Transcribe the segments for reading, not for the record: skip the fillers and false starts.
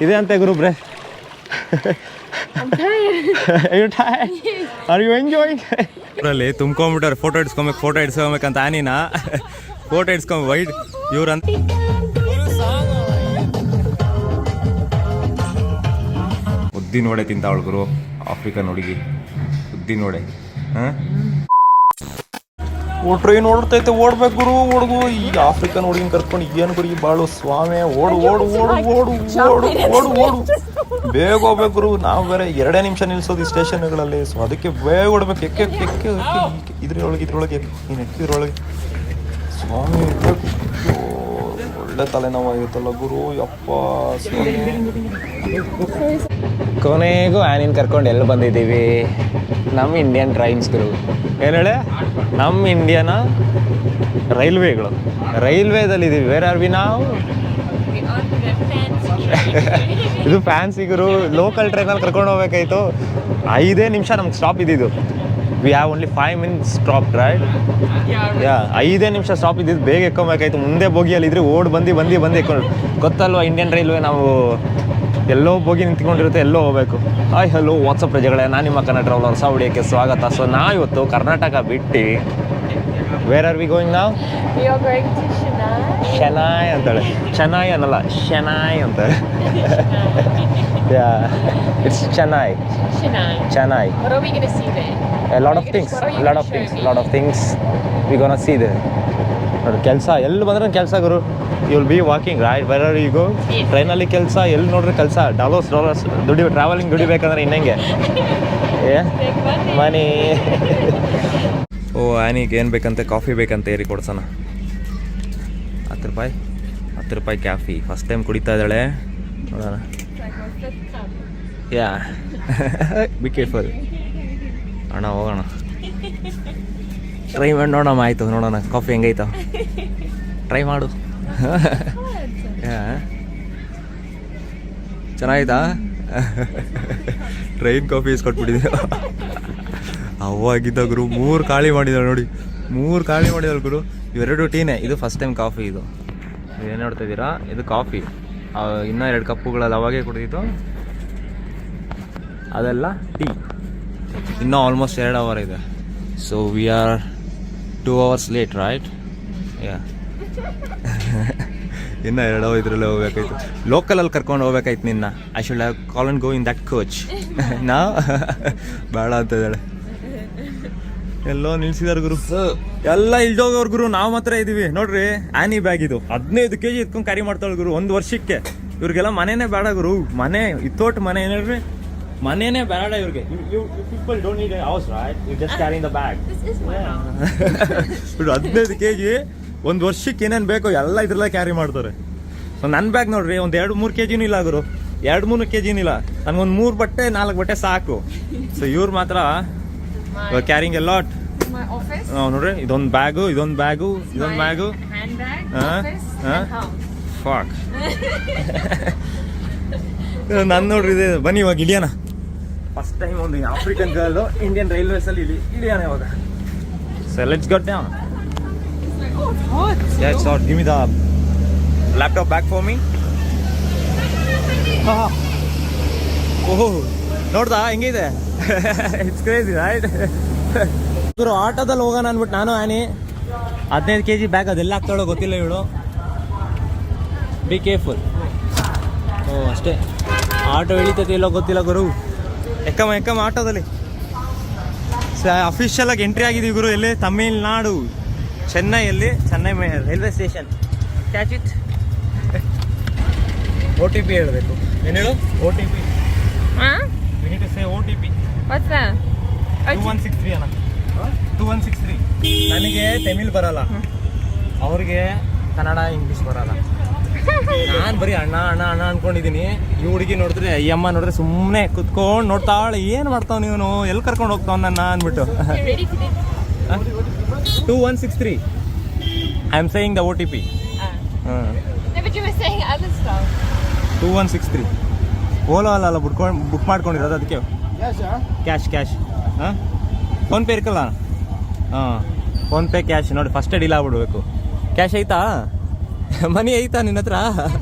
ಇದೆ ಅಂತೆ ಗುರು ಬ್ರೆ. I'm tired. Are you tired? Are you enjoying? ಅವರಲ್ಲಿ ತುಂಬ್ಕೊಂಡ್ಬಿಟ್ಟಾರೆ ಫೋಟೋ ಇಡ್ಸ್ಕೊಬೇಕಂತ ಆನಿನ ಫೋಟೋ ಇಡ್ಸ್ಕೊಂಡ್ ವೈಟ್ ಇವ್ರಂತ. ಉದ್ದಿನ ವಡೆ ತಿಂತಾವಳು ಗುರು, ಆಫ್ರಿಕನ್ ಹುಡುಗಿ ಉದ್ದಿನ ವಡೆ. ಟ್ರೈನ್ ಓಡ್ತೈತೆ, ಓಡ್ಬೇಕು ಗುರು, ಓಡ್ಗು. ಈಗ ಆಫ್ರಿಕನ್ ಹುಡುಗಿನ ಕರ್ಕೊಂಡು ಏನು ಗುರು ಬಾಳು ಸ್ವಾಮಿ, ಓಡು ಓಡು ಓಡು ಓಡು ಓಡು ಓಡು ಓಡು ಬೇಗ ಹೋಗ್ಬೇಕು ಗುರು. ನಾವು ಬೇರೆ 2 ನಿಮಿಷ ನಿಲ್ಸೋದು ಈ ಸ್ಟೇಷನ್ಗಳಲ್ಲಿ, ಸೊ ಅದಕ್ಕೆ ಬೇಗ ಓಡ್ಬೇಕು. ಎಕ್ಕೆ ಎಕ್ಕೆ ಇದ್ರೊಳಗೆ ನೀನು ಎಕ್ಕಿದ್ರೊಳಗೆ ಸ್ವಾಮಿ ಇರ್ಬೇಕು. ಒಳ್ಳೆ ತಲೆನೋವಾಗುತ್ತಲ್ಲ ಗುರು, ಯಪ್ಪ ಸ್ವಾಮಿ. ಕೊನೆಗೂ ಆನಿನ್ ಕರ್ಕೊಂಡು ಎಲ್ಲಿ ಬಂದಿದ್ದೀವಿ? ನಮ್ಮ ಇಂಡಿಯನ್ ಟ್ರೈನ್ಸ್ ಗುರು. ಏನು ಹೇಳಿ, ನಮ್ಮ ಇಂಡಿಯನ ರೈಲ್ವೇದಲ್ಲಿದ್ದೀವಿ. ವೇರ್ ಆರ್ ವಿ ನಾವು? ಇದು ಫ್ಯಾನ್ಸಿ ಗುರು. ಲೋಕಲ್ ಟ್ರೈನಲ್ಲಿ ಕರ್ಕೊಂಡು ಹೋಗ್ಬೇಕಾಯ್ತು. 5 ನಿಮಿಷ ನಮ್ಗೆ ಸ್ಟಾಪ್ ಇದ್ದಿದ್ದು. We have only 5 minutes stop, right? Yeah, 5 ನಿಮಿಷ ಸ್ಟಾಪ್ ಇದ್ದಿದ್ದು. ಬೇಗ ಎಕ್ಕೊಬೇಕಾಯ್ತು. ಮುಂದೆ ಬೋಗಿಯಲ್ಲಿದ್ರೆ ಓಡ್ ಬಂದು ಎಕ್ಕೊಂಡು. ಗೊತ್ತಲ್ವ ಇಂಡಿಯನ್ ರೈಲ್ವೆ, ನಾವು ಎಲ್ಲೋ ಬೋಗಿ ನಿಂತ್ಕೊಂಡಿರುತ್ತೆ, ಎಲ್ಲೋ ಹೋಗ್ಬೇಕು. ಹಾಯ್ ಹಲೋ ವಾಟ್ಸಪ್ ಪ್ರಜೆಗಳೇ, ನಾನು ನಿಮ್ಮ ಕನ್ನಡ ಟ್ರಾವೆಲರ್ ಹೊಸ ವಿಡಿಯೋಕ್ಕೆ ಸ್ವಾಗತ. ಸೊ ನಾವಿವತ್ತು ಕರ್ನಾಟಕ ಬಿಟ್ಟು ವೇರ್ ಆರ್ ವಿ ಗೋಯಿಂಗ್ ನಾವು? We are going to Chennai. Chennai ಅಂತಾಳೆ. ಚೆನ್ನೈ ಅನ್ನಲ್ಲ, ಶೆನಾಯ್ ಅಂತಾಳೆ. Yeah, it's Chennai. Chennai. What are we going to see there? A lot of things we gonna see there. ಕೆಲಸ ಎಲ್ಲಿ ಬಂದ್ರೆ ಕೆಲಸ ಗುರು. You will be walking, right? Where are you go? ಟ್ರೈನಲ್ಲಿ ಕೆಲಸ, ಎಲ್ಲಿ ನೋಡ್ರಿ ಕೆಲಸ. ಡಾಲರ್ಸ್ ಟ್ರಾವೆಲಿಂಗ್ ದುಡಿಬೇಕಂದ್ರೆ ಇನ್ನಂಗೆ ಮನಿ. ಓ ಆನಿಗೆ ಏನು ಬೇಕಂತೆ? ಕಾಫಿ ಬೇಕಂತ ಏರಿ ಕೊಡ್ಸೋಣ. 10 ರೂಪಾಯಿ ಕ್ಯಾಫಿ. ಫಸ್ಟ್ ಟೈಮ್ ಕುಡಿತಾ ಇದ್ದಾಳೆ, ನೋಡೋಣ. ಯಾ, ಬಿ ಕೇರ್ಫುಲ್ ಅಣ್ಣ. ಹೋಗೋಣ, ಟ್ರೈ ಮಾಡಿ ನೋಡೋಣ. ಆಯಿತು, ನೋಡೋಣ ಕಾಫಿ ಹೆಂಗೈತ, ಟ್ರೈ ಮಾಡು. ಚೆನ್ನಾಯ್ತಾ? Train coffee ಇಸ್ಕೊಟ್ಬಿಟ್ಟಿದ್ದೆ. ಅವಾಗಿದ್ದ ಗುರು 3 ಖಾಲಿ ಮಾಡಿದಾಳೆ ನೋಡಿ. 3 ಖಾಲಿ ಮಾಡಿದಾಳೆ ಗುರು. ಇವೆರಡು ಟೀನೇ. ಇದು ಫಸ್ಟ್ ಟೈಮ್ ಕಾಫಿ. ಇದು ಏನು ನೋಡ್ತಾ ಇದ್ದೀರಾ? ಇದು ಕಾಫಿ. ಇನ್ನೂ 2 ಕಪ್ಪುಗಳಲ್ಲಿ ಅವಾಗೇ ಕುಡಿದಿತ್ತು. ಅದೆಲ್ಲ ಟೀ. ಇನ್ನೂ ಆಲ್ಮೋಸ್ಟ್ 2 hour ಇದೆ. So we are 2 hours late, right? Yeah, ಇನ್ನು 2 hour ಇದರಲ್ಲೇ ಹೋಗ್ಬೇಕಾಯ್ತು. ಲೋಕಲಲ್ಲಿ ಕರ್ಕೊಂಡು ಹೋಗ್ಬೇಕಾಯ್ತು ನಿನ್ನ. I should have call and go in that coach. ನಾ ಬೇಡ ಅಂತ ಇದ್ದಾಳೆ. ಎಲ್ಲೋ ನಿಲ್ಸಿದಾರೆ ಗುರು. ಎಲ್ಲ ಇಲ್ದೋಗವ್ರು ಗುರು. ನಾವು ಮಾತ್ರ ಇದೀವಿ ನೋಡ್ರಿ. ಆನಿ ಬ್ಯಾಗ್ ಇದು 15 kg ಎತ್ಕೊಂಡು ಕ್ಯಾರಿ ಮಾಡ್ತಾಳೆ ಗುರು 1 ವರ್ಷಕ್ಕೆ. ಇವ್ರಿಗೆಲ್ಲ ಮನೆನೇ ಬೇಡ ಗುರು. ಮನೆ ಇತ್ತೋಟ್ ಮನೆ ಏನೇಳ್ರಿ, ಮನೆನೇ ಬೇಡ ಇವ್ರಿಗೆ. People don't need a house, right? You just carrying the bag. 15 kg 1 ವರ್ಷಕ್ಕೆ ಏನೇನು ಬೇಕೋ ಎಲ್ಲ ಇದ್ರಲ್ಲೇ ಕ್ಯಾರಿ ಮಾಡ್ತಾರೆ. ಸೊ ನನ್ನ ಬ್ಯಾಗ್ ನೋಡ್ರಿ, ಒಂದು 2-3 kgನೂ ಇಲ್ಲ ಗುರು. 2-3 kgನೂ ಇಲ್ಲ. ನನಗೊಂದು 3 ಬಟ್ಟೆ 4 ಬಟ್ಟೆ ಸಾಕು. ಸೊ ಇವ್ರು ಮಾತ್ರ ಕ್ಯಾರಿಂಗ್ ಎ ಲಾಟ್. ನೋಡ್ರಿ, ಇದೊಂದು ಬ್ಯಾಗು. ಫಾಕ್. ನಾನು ನೋಡ್ರಿ ಇದೆ. ಬನ್ನಿ ಇವಾಗ ಇಳಿಯೋಣ. ಫಸ್ಟ್ ಟೈಮ್ ಒಂದು ಆಫ್ರಿಕನ್ ಗರ್ಲು ಇಂಡಿಯನ್ ರೈಲ್ವೇಸಲ್ಲಿ ಇಳಿಯೋಣ ಇವಾಗ. So let's go down. Yeah, it's hot. Give me the laptop back for me. ಓಹೋ, ನೋಡ್ದಾ ಹೆಂಗಿದೆ? It's crazy, right? ಇವರು ಆಟೋದಲ್ಲಿ ಹೋಗೋಣ ಅಂದ್ಬಿಟ್ಟು ನಾನು ಆನಿ 15 kg ಬ್ಯಾಗ್ ಅದೆಲ್ಲ ಹಾಕ್ತಾಳೋ ಗೊತ್ತಿಲ್ಲ ಇವಳು. Be careful. ಓ ಅಷ್ಟೇ. ಆಟೋ ಎಳಿತೈತೆ ಇಲ್ಲೋ ಗೊತ್ತಿಲ್ಲ ಗುರು. ಎಕ್ಕಮ್ಮ ಆಟೋದಲ್ಲಿ. ಅಫಿಷಿಯಲ್ ಆಗಿ ಎಂಟ್ರಿ ಆಗಿದ್ದೀವಿ ಗುರು. ಎಲ್ಲಿ? ತಮಿಳ್ನಾಡು, ಚೆನ್ನೈಯಲ್ಲಿ. Chennai railway station. Catch it. OTP ಹೇಳಬೇಕು. ಏನು ಹೇಳು? OTP. We need to say OTP. What's that? 2163 ಅಣ್ಣ. 2163. ನನಗೆ ತಮಿಳ್ ಬರಲ್ಲ, ಅವ್ರಿಗೆ ಕನ್ನಡ ಇಂಗ್ಲೀಷ್ ಬರಲ್ಲ. ನಾನು ಬರೀ ಅಣ್ಣ ಅನ್ಕೊಂಡಿದ್ದೀನಿ. ಈ ಹುಡುಗಿ ನೋಡಿದ್ರೆ, ಈ ಅಮ್ಮ ನೋಡಿದ್ರೆ ಸುಮ್ಮನೆ ಕುತ್ಕೊಂಡು ನೋಡ್ತಾಳೆ. ಏನು ಮಾಡ್ತಾವ ನೀನು, ಎಲ್ಲಿ ಕರ್ಕೊಂಡು ಹೋಗ್ತಾವ ನನ್ನ ಅಂದ್ಬಿಟ್ಟು. 2163. I am saying the OTP. But you were saying other stuff. 2163. Ola ಅಲ್ಲ ಬುಕ್ ಮಾಡ್ಕೊಂಡಿರೋದು ಅದಕ್ಕೆ. ಕ್ಯಾಶ್. ಹಾಂ, ಫೋನ್ಪೇ ಇರ್ಕಲ್ಲ? ಹಾಂ, ಫೋನ್ಪೇ ಕ್ಯಾಶ್. ನೋಡಿ ಫಸ್ಟೇ ಡೀಲ್ ಆಗ್ಬಿಡ್ಬೇಕು. ಕ್ಯಾಶ್ ಐತಾ? ಮನಿ ಐತಾ ನಿನ್ನ ಹತ್ರ?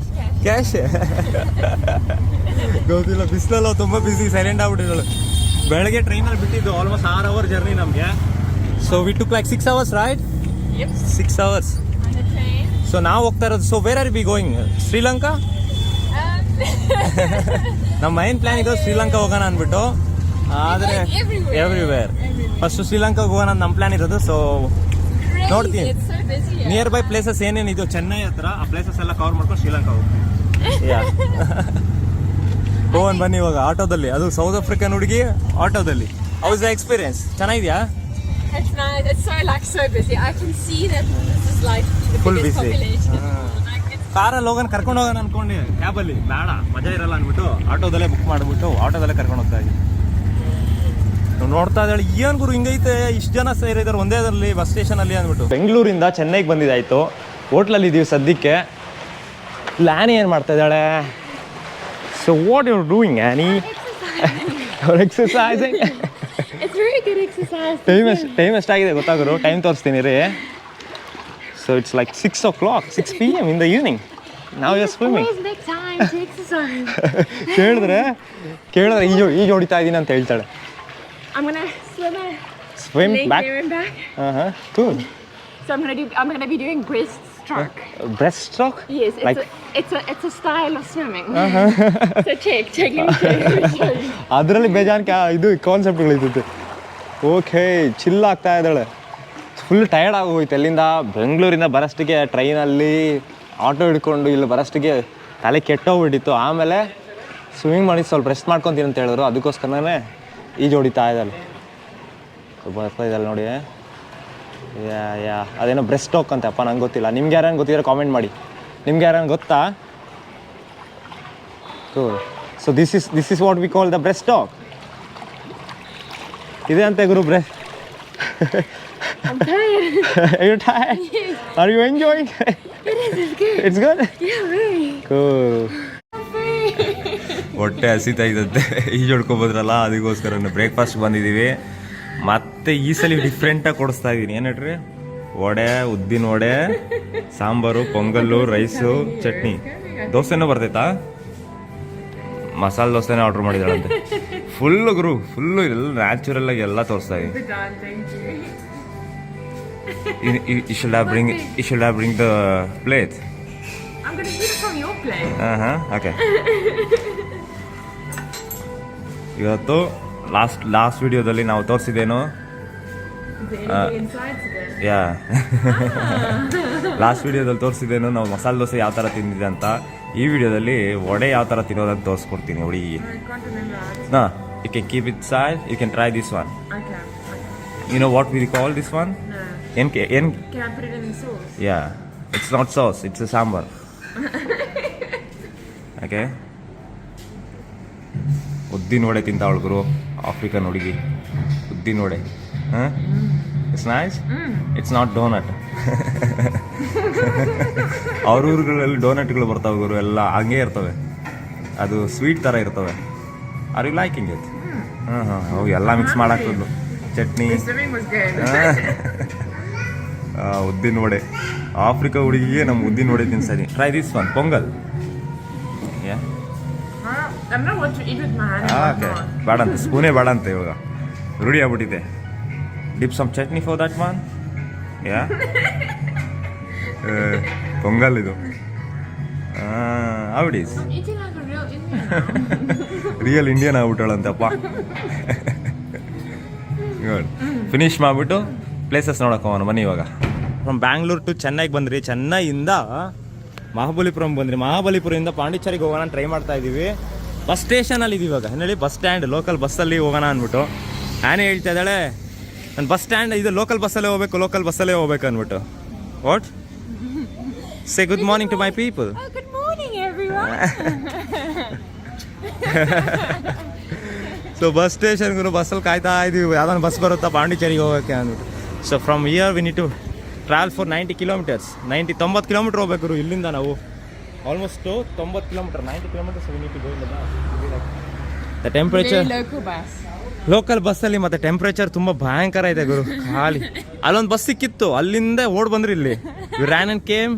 ಕ್ಯಾಶ್ ಗೊತ್ತಿಲ್ಲ, ಬಿಸಿಲಲ್ಲ ತುಂಬ ಬಿಸಿ, ಸೈಲೆಂಟ್ ಆಗ್ಬಿಟ್ಟಿದ್ದಳು. ಬೆಳಗ್ಗೆ ಟ್ರೈನಲ್ಲಿ ಬಿಟ್ಟಿದ್ದು, ಆಲ್ಮೋಸ್ಟ್ 6 ಅವರ್ ಜರ್ನಿ ನಮಗೆ. So we took like 6 hours, right? Yep. 6 hours. On the train. So ನಾವು ಹೋಗ್ತಾ ಇರೋದು, so where are we going? Sri Lanka? ನಮ್ಮ ಮೈನ್ ಪ್ಲಾನ್ ಇದು ಶ್ರೀಲಂಕಾ ಹೋಗೋಣ ಅಂದ್ಬಿಟ್ಟು, ಆದರೆ ಎವ್ರಿವೇರ್. ಫಸ್ಟ್ ಶ್ರೀಲಂಕಾಗೆ ಹೋಗೋಣ ಅಂತ ನಮ್ಮ ಪ್ಲಾನ್ ಇರೋದು. ಸೊ ನೋಡ್ತೀನಿ, It's so busy. Near by places ಏನೇನಿದೆ ಚೆನ್ನೈ ಹತ್ರ, ಆ ಪ್ಲೇಸಸ್ ಎಲ್ಲ ಕವರ್ ಮಾಡ್ಕೊಂಡು ಶ್ರೀಲಂಕಾ ಹೋಗ್ತೀವಿ. ಹೋಗೋಣ ಬನ್ನಿ ಇವಾಗ ಆಟೋದಲ್ಲಿ, ಅದು ಸೌತ್ ಆಫ್ರಿಕನ್ ಹುಡುಗಿ ಆಟೋದಲ್ಲಿ. House the experience? ಚೆನ್ನಾಗಿದ್ಯಾ? It's nice. It's so busy. I can see that this is like the Full biggest busy. population. Like it's ಕಾರಲ್ಲಿ ಹೋಗೋಣ, ಕರ್ಕೊಂಡು ಹೋಗೋಣ ಅನ್ಕೊಂಡು ಕ್ಯಾಬಲ್ಲಿ ಬೇಡ, ಮಜಾ ಇರಲ್ಲ ಅಂದ್ಬಿಟ್ಟು ಆಟೋದಲ್ಲೇ ಬುಕ್ ಮಾಡಿಬಿಟ್ಟು ಆಟೋದಲ್ಲೇ ಕರ್ಕೊಂಡು ಹೋಗ್ತಾ ಇದ್ದೀವಿ. ನಾವು ನೋಡ್ತಾ ಇದ್ದಾಳೆ, ಏನು ಗುರು ಹಿಂಗೈತೆ, ಇಷ್ಟು ಜನ ಸೇರಿದ್ದಾರೆ ಒಂದೇದಲ್ಲಿ ಬಸ್ ಸ್ಟೇಷನಲ್ಲಿ ಅಂದ್ಬಿಟ್ಟು. ಬೆಂಗಳೂರಿಂದ ಚೆನ್ನೈಗೆ ಬಂದಿದ್ದಾಯಿತು, ಹೋಟ್ಲಲ್ಲಿ ಇದ್ದೀವಿ ಸದ್ಯಕ್ಕೆ. ಲ್ಯಾನಿ ಏನು ಮಾಡ್ತಾ ಇದ್ದಾಳೆ? So what you doing Annie? Exercising. it's very good exercise. Time ಎಷ್ಟಾಗಿದೆ ಗೊತ್ತಾಗೋರು? ಟೈಮ್ ತೋರಿಸ್ತೀನಿ ರೀ. So it's like 6 o'clock, 6 PM in the evening. Now you're swimming. Always make time to exercise. ಕೇಳಿದ್ರೆ ಈಜು ಹೊಡಿತಾ ಇದ್ದೀನಿ ಅಂತ ಹೇಳ್ತಾಳೆ. I'm gonna Swim leg back. there and back. Cool. So I'm gonna be doing breaststroke. Breaststroke? Yes, Like it's a style of swimming. So check. Let me show you. ಅದರಲ್ಲಿ ಬೇಜಾನ್ ಇದು ಕಾನ್ಸೆಪ್ಟ್ಗಳಿರ್ತೈತೆ. Okay, chill ಆಗ್ತಾ ಇದ್ದಾಳೆ. Full tired ಆಗೋಯ್ತು. ಅಲ್ಲಿಂದ ಬೆಂಗಳೂರಿಂದ ಬರೋಷ್ಟಿಗೆ ಟ್ರೈನಲ್ಲಿ auto ಹಿಡ್ಕೊಂಡು ಇಲ್ಲಿ ಬರೋಷ್ಟಿಗೆ ತಲೆ ಕೆಟ್ಟೋಗ್ಬಿಟ್ಟಿತ್ತು. ಆಮೇಲೆ ಸ್ವಿಮ್ಮಿಂಗ್ ಮಾಡಿ ಸ್ವಲ್ಪ ರೆಸ್ಟ್ ಮಾಡ್ಕೊತೀನಿ ಅಂತ ಹೇಳಿದ್ರು, ಅದಕ್ಕೋಸ್ಕರನೇ ಈಜು ಹೊಡಿತಾ ಇದ್ದಾಳೆ. ಬರ್ತಾ ಇದ್ದಾಳೆ ನೋಡಿ. ಯಾ ಅದೇನೋ ಬ್ರೆಸ್ಟ್ ಸ್ಟ್ರೋಕ್ ಅಂತೆಪ್ಪ, ನಂಗೆ ಗೊತ್ತಿಲ್ಲ. ನಿಮ್ಗೆ ಯಾರು ಗೊತ್ತಿದ್ರೆ ಕಾಮೆಂಟ್ ಮಾಡಿ. ನಿಮ್ಗೆ ಯಾರು ಗೊತ್ತಾ? So this is what we call the breast stroke. ಇದೆ ಅಂತೆ ಗುರು breast. I'm tired. Are you tired? Yes. Are you enjoying? It's good. It's good? Yeah, very. Cool. ಹೊಟ್ಟೆ ಹಸಿತಾ ಇದ್ದತ್ತೆ, ಈಜು ಹೊಡ್ಕೊಬೋದ್ರಲ್ಲ, ಅದಕ್ಕೋಸ್ಕರ ಬ್ರೇಕ್ಫಾಸ್ಟ್ ಬಂದಿದ್ದೀವಿ. ಮತ್ತೆ ಈ ಸಲ ಡಿಫ್ರೆಂಟಾಗಿ ಕೊಡಿಸ್ತಾ ಇದ್ದೀನಿ. ಏನು ಹೇಳ್ರಿ? ವಡೆ, ಉದ್ದಿನ ವಡೆ, ಸಾಂಬಾರು, ಪೊಂಗಲ್ಲು, ರೈಸು, ಚಟ್ನಿ, ದೋಸೆನೂ ಬರ್ತೈತಾ? ಮಸಾಲೆ ದೋಸೆನೇ ಆರ್ಡ್ರ್ ಮಾಡಿದಾಳಂತೆ. ಫುಲ್ಲು ಗುರು, ಫುಲ್ಲು ಎಲ್ಲ ನ್ಯಾಚುರಲ್ ಆಗಿ ಎಲ್ಲ ತೋರಿಸ್ತಾ ಇದ್ದೀನಿ. You should have bring the plate. I'm gonna eat it from your plate. Okay. ಇವತ್ತು ಲಾಸ್ಟ್ ವಿಡಿಯೋದಲ್ಲಿ ನಾವು ತೋರಿಸಿದ್ದೇನು? ಯಾ ಲಾಸ್ಟ್ ವಿಡಿಯೋದಲ್ಲಿ ತೋರಿಸಿದ್ದೇನು ನಾವು ಮಸಾಲೆ ದೋಸೆ ಯಾವ ಥರ ತಿಂದಿದೆ ಅಂತ. ಈ ವಿಡಿಯೋದಲ್ಲಿ ವಡೆ ಯಾವ ಥರ ತಿನ್ನೋದಂತ ತೋರಿಸ್ಕೊಡ್ತೀನಿ ಹುಡುಗಿಗೆ. You can keep it side. You can try this one. Okay. You know what we call this one? No. Can Can I put it in the sauce? Yeah, it's not sauce, it's a sambar. Okay. ಉದ್ದಿನ ವಡೆ ತಿಂತಾವಳು ಗುರು, African ಹುಡುಗಿ. ಉದ್ದಿನ vada. It's nice. It's not doughnut. ಅವ್ರ ಊರುಗಳಲ್ಲಿ ಡೋನಟ್ಗಳು ಬರ್ತಾವೆ ಗುರು, ಎಲ್ಲ ಹಂಗೆ ಇರ್ತವೆ, ಅದು ಸ್ವೀಟ್ ಥರ ಇರ್ತವೆ. Are you liking it? ಅವು ಎಲ್ಲ ಮಿಕ್ಸ್ ಮಾಡಾಕ್ತದ್ದು, ಚಟ್ನಿ. ಉದ್ದಿನ ವಡೆ, ಆಫ್ರಿಕಾ ಹುಡುಗಿಗೆ ನಮ್ಮ ಉದ್ದಿನ ವಡೆ ತಿನ್ಸೀನಿ. Try this one, pongal. I'm not what to eat with my hand. Okay, ಬೇಡಂತೆ, ಸ್ಪೂನೇ ಬೇಡಂತೆ, ಇವಾಗ ರೂಢಿ ಆಗ್ಬಿಟ್ಟಿದೆ. Dip some chutney for that one. Yeah pongal ಇದು. How it is? I'm eating like a real Indian. Real Indian ಆಗ್ಬಿಟ್ಟಾಳಂತಪ್ಪ. ಗುಡ್. ಫಿನಿಶ್ ಮಾಡಿಬಿಟ್ಟು places ನೋಡೋಕೆ ಹೋಗೋಣ ಬನ್ನಿ ಇವಾಗ. ಫ್ರಮ್ ಬ್ಯಾಂಗ್ಳೂರ್ ಟು ಚೆನ್ನೈಗೆ ಬಂದ್ರಿ, ಚೆನ್ನೈಯಿಂದ ಮಹಾಬಲಿಪುರಂ ಬಂದ್ರಿ, ಮಹಾಬಲಿಪುರದಿಂದ ಪಾಂಡಿಚೇರಿಗೆ ಹೋಗೋಣ ಟ್ರೈ ಮಾಡ್ತಾ ಇದ್ದೀವಿ. ಬಸ್ ಸ್ಟೇಷನಲ್ಲಿ ಇದೀವಿ ಇವಾಗ. ಹೇಳಿ ಬಸ್ ಸ್ಟ್ಯಾಂಡ್, ಲೋಕಲ್ ಬಸ್ಸಲ್ಲಿ ಹೋಗೋಣ ಅಂದ್ಬಿಟ್ಟು. ಆನೆ ಹೇಳ್ತಾ ಇದ್ದಾಳೆ ನಾನು ಬಸ್ ಸ್ಟ್ಯಾಂಡ್ ಇದು ಲೋಕಲ್ ಬಸ್ಸಲ್ಲೇ ಹೋಗ್ಬೇಕು ಅಂದ್ಬಿಟ್ಟು. What? Say good morning to my people. Oh, good morning, everyone. So bus ಸ್ಟೇಷನ್ಗೂ ಬಸ್ಸಲ್ಲಿ ಕಾಯ್ತಾ ಇದ್ದೀವಿ, ಯಾವ್ದಾದ್ರು ಬಸ್ ಬರುತ್ತಾ ಪಾಂಡಿಚೇರಿಗೆ ಹೋಗೋಕ್ಕೆ ಅಂದ್ಬಿಟ್ಟು. So from here we need to travel for 90 kilometers. 90 kilometre ಹೋಗ್ಬೇಕು ಇಲ್ಲಿಂದ ನಾವು. Almost 90 kilometers, 90 kilometers we need to go. The temperature Local bus. Local ಬಸ್ಸಲ್ಲಿ ಮತ್ತೆ ಟೆಂಪ್ರೇಚರ್ ತುಂಬ ಭಯಂಕರ ಇದೆ ಗುರು. ಖಾಲಿ ಅಲ್ಲೊಂದು ಬಸ್ ಸಿಕ್ಕಿತ್ತು, ಅಲ್ಲಿಂದ ಓಡ್ ಬಂದ್ರಿ ಇಲ್ಲಿ. ರ್ಯಾನ್ ಅಂಡ್ ಕೇಮ್,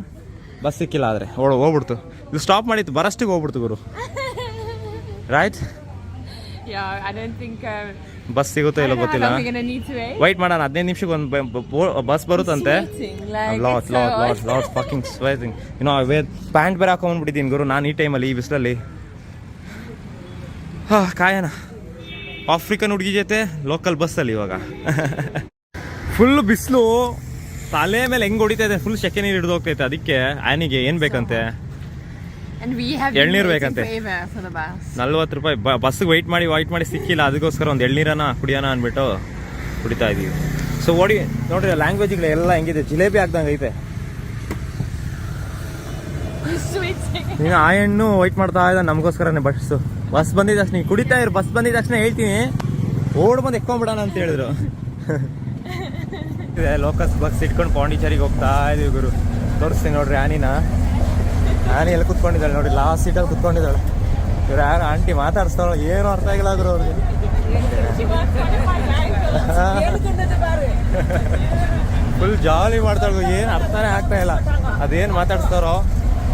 ಬಸ್ ಸಿಕ್ಕಿಲ್ಲ, ಆದರೆ ಹೋಗ್ಬಿಡ್ತು. ಇದು ಸ್ಟಾಪ್ ಮಾಡಿತ್ತು ಬರಷ್ಟಿಗೆ ಹೋಗ್ಬಿಡ್ತು ಗುರು right. Yeah, I don't think. Bus ಸಿಗುತ್ತೋ ಇಲ್ಲೋ ಗೊತ್ತಿಲ್ಲ. We're gonna need to wait. Wait ಮಾಡೋಣ 15 ನಿಮಿಷಕ್ಕೆ ಒಂದು ಬಸ್ ಬರುತ್ತಂತೆ. ಲಾಟ್ ಫಕಿಂಗ್ ಸ್ವೆಟಿಂಗ್ ಪ್ಯಾಂಟ್ ಬೇರೆ ಹಾಕೊಂಡ್ಬಿಟ್ಟಿದ್ದೀನಿ ಗುರು ನಾನು ಈ ಟೈಮಲ್ಲಿ ಈ ಬಿಸಿಲಲ್ಲಿ. ಕಾಯಣ ಆಫ್ರಿಕನ್ ಹುಡುಗಿ ಜೊತೆ ಲೋಕಲ್ ಬಸ್ಸಲ್ಲಿ ಇವಾಗ ಫುಲ್ ಬಿಸಿಲು ತಲೆ ಮೇಲೆ ಹೆಂಗೆ ಹೊಡಿತಾ ಇದೆ, ಫುಲ್ ಸೆಕೆ ನೀರು ಹಿಡಿದು ಹೋಗ್ತೈತೆ. ಅದಕ್ಕೆ ಆನಿಗೆ ಏನು ಬೇಕಂತೆ And we have ಎಳ್ನೀರು ಬೇಕಂತೆ. 40 ರೂಪಾಯಿ ಬಸ್ಸಿಗೆ ವೆಯ್ಟ್ ಮಾಡಿ ಸಿಕ್ಕಿಲ್ಲ, ಅದಕ್ಕೋಸ್ಕರ ಒಂದು ಎಳ್ನೀರನ್ನ ಕುಡಿಯೋಣ ಅಂದ್ಬಿಟ್ಟು ಕುಡಿತಾ ಇದೀವಿ. ಸೊ ನೋಡ್ರಿ ಲ್ಯಾಂಗ್ವೇಜ್ಗಳು ಎಲ್ಲ ಹೆಂಗಿದೆ, ಜಿಲೇಬಿ ಆಗ್ದಂಗೆ ಐತೆ. ನೀನು ಆ ಹೆಣ್ಣು ವೆಯ್ಟ್ ಮಾಡ್ತಾ ಇದ್ದ ನಮಗೋಸ್ಕರನೇ ಬಸ್ ಬಂದಿದ ತಕ್ಷಣ ನೀವು ಕುಡಿತಾ ಇರು, ಬಸ್ ಬಂದಿದ ತಕ್ಷಣ ಹೇಳ್ತೀನಿ ಓಡ್ ಬಂದು ಎಕ್ಕೊಂಡ್ಬಿಡೋಣ ಅಂತ ಹೇಳಿದ್ರು. ಲೋಕಸ್ ಬಸ್ ಇಟ್ಕೊಂಡು ಪಾಂಡಿಚೇರಿಗೆ ಹೋಗ್ತಾ ಇದೀವಿ ಗುರು. ತೋರಿಸ್ತೀನಿ ನೋಡ್ರಿ ಆನಿ ಎಲ್ಲಿ ಕುತ್ಕೊಂಡಿದ್ದಾಳೆ ನೋಡಿ, ಲಾಸ್ಟ್ ಸೀಟಲ್ಲಿ ಕುತ್ಕೊಂಡಿದ್ದಾಳೆ. ಇವ್ರು ಯಾರು ಆಂಟಿ ಮಾತಾಡಿಸ್ತಾಳೆ, ಏನು ಅರ್ಥ ಆಗಿಲ್ಲ ಗುರು ಅವ್ರಿಗೆ. ಫುಲ್ ಜಾಲಿ ಮಾಡ್ತಾಳೆ, ಏನು ಅರ್ಥನೇ ಆಗ್ತಾ ಇಲ್ಲ. ಅದೇನು ಮಾತಾಡಿಸ್ತಾರೋ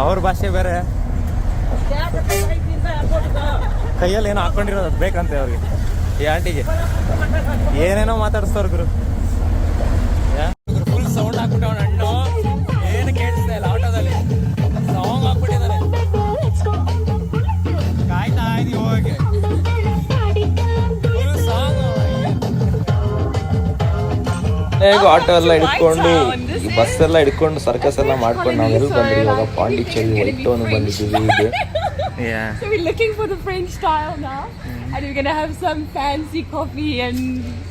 ಅವ್ರ ಭಾಷೆ ಬೇರೆ, ಕೈಯಲ್ಲಿ ಏನೋ ಹಾಕೊಂಡಿರೋದು ಅದು ಬೇಕಂತೆ ಅವ್ರಿಗೆ. ಈ ಆಂಟಿಗೆ ಏನೇನೋ ಮಾತಾಡಿಸ್ತಾವ್ರು ಗುರು. ಫುಲ್ ಸೌಂಡ್ ಹಾಕ್ಬಿಟ್ಟವನ ಹಣ್ಣು, ಏನು ಕೇಳಿಸ್ತಾ ಇಲ್ಲ ಆಟೋದಲ್ಲಿ. ಸಾಂಗ್ ಹಾಕ್ಬಿಟ್ಟಿದ್ದಾರೆ, ಕಾಯ್ತಾ ಇದೀವಿ ಹೋಗಿ ಫುಲ್ ಸಾಂಗ್. ಹೇಗೂ ಆಟೋ ಎಲ್ಲ ಹಿಡ್ಕೊಂಡು ಬಸ್ ಎಲ್ಲ ಹಿಡ್ಕೊಂಡು ಸರ್ಕಸ್ ಎಲ್ಲ ಮಾಡ್ಕೊಂಡು ನಾವೆಲ್ಲ ಬಂದ್ರಿ. ಇವಾಗ ಪಾಂಡಿಚೇರಿ ವೈಟ್ ಟೌನ್ ಬಂದಿದ್ದೀವಿ. So we're looking for the French style now, and we're gonna have some fancy coffee and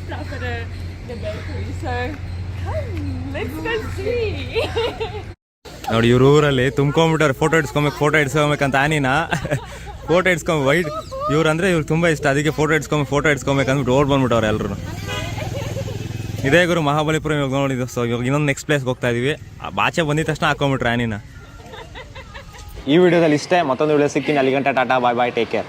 stuff at the bakery. So come, let's go see. ನೋಡಿ ಇವ್ರ ಊರಲ್ಲಿ ತುಂಬ್ಕೊಂಡ್ಬಿಟ್ಟಾರೆ, ಫೋಟೋ ಇಡ್ಸ್ಕೊಬೇಕಂತ ಆನಿನ. ಫೋಟೋ ವೈಟ್ ಇವ್ರು ಅಂದರೆ ಇವ್ರು ತುಂಬ ಇಷ್ಟ, ಅದಕ್ಕೆ ಫೋಟೋ ಇಡ್ಸ್ಕೊಬೇಕಂದ್ಬಿಟ್ಟು ಓಡ್ ಬಂದ್ಬಿಟ್ಟವ್ರು ಎಲ್ಲರೂ. ಇದೇ ಗುರು ಮಹಾಬಲಿಪುರಂ ಇವಾಗ ನೋಡಿದ್ದು. ಸೊ ಇವಾಗ ಇನ್ನೊಂದು ನೆಕ್ಸ್ಟ್ ಪ್ಲೇಸ್ಗೆ ಹೋಗ್ತಾ ಇದೀವಿ. ಆಚೆ ಬಂದಿದ ತಕ್ಷಣ ಹಾಕೊಂಡ್ಬಿಟ್ರೆ ಆನಿನ. ಈ ವಿಡಿಯೋದಲ್ಲಿ ಇಷ್ಟೇ, ಮತ್ತೊಂದು ವಿಡಿಯೋ ಸಿಗ್ತೀನಿ. ಅಲ್ಲಿ ಗಂಟೆ ಟಾಟಾ, ಬಾಯ್ ಬಾಯ್, ಟೇಕ್ ಕೇರ್.